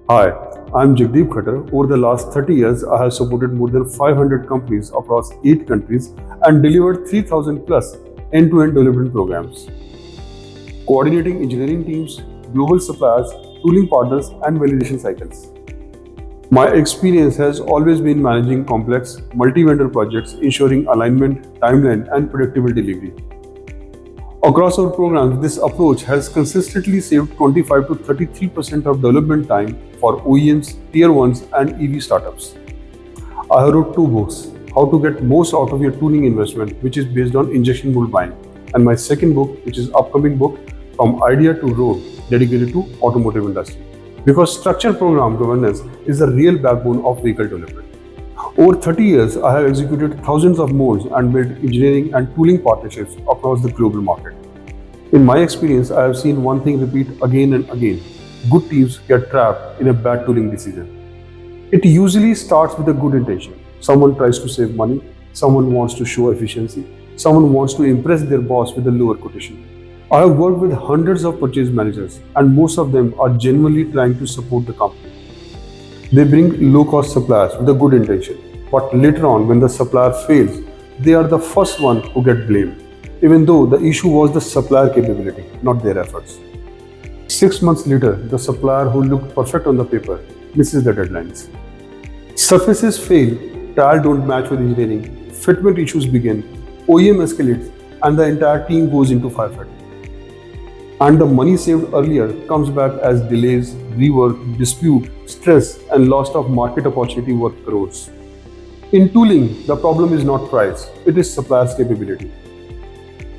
Hi, I'm Jagdeep Khattar. Over the last 30 years, I have supported more than 500 companies across 8 countries and delivered 3,000 plus end-to-end development programs, coordinating engineering teams, global suppliers, tooling partners, and validation cycles. My experience has always been managing complex, multi-vendor projects, ensuring alignment, timeline, and predictable delivery. Across our programs, this approach has consistently saved 25 to 33% of development time for OEMs, Tier 1s, and EV startups. I have wrote 2 books, How to Get Most Out of Your Tooling Investment, which is based on injection mold buying, and my second book, which is upcoming book, From Idea to Road, dedicated to automotive industry. Because structured program governance is the real backbone of vehicle development. Over 30 years, I have executed thousands of molds and built engineering and tooling partnerships across the global market. In my experience, I have seen one thing repeat again and again. Good teams get trapped in a bad tooling decision. It usually starts with a good intention. Someone tries to save money, someone wants to show efficiency, someone wants to impress their boss with a lower quotation. I have worked with hundreds of purchase managers, and most of them are genuinely trying to support the company. They bring low-cost suppliers with a good intention, but later on, when the supplier fails, they are the first one who get blamed, even though the issue was the supplier capability, not their efforts. 6 months later, the supplier who looked perfect on the paper misses the deadlines. Surfaces fail, tires don't match with engineering, fitment issues begin, OEM escalates, and the entire team goes into firefighting. And the money saved earlier comes back as delays, rework, dispute, stress, and loss of market opportunity worth crores. In tooling, the problem is not price, it is supplier's capability.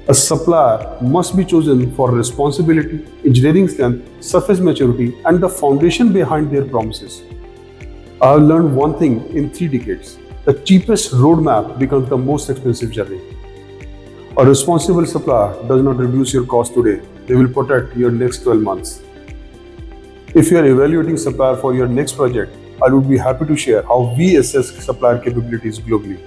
A supplier must be chosen for responsibility, engineering strength, surface maturity, and the foundation behind their promises. I have learned one thing in 3 decades. The cheapest roadmap becomes the most expensive journey. A responsible supplier does not reduce your cost today, they will protect your next 12 months. If you are evaluating supplier for your next project, I would be happy to share how we assess supplier capabilities globally.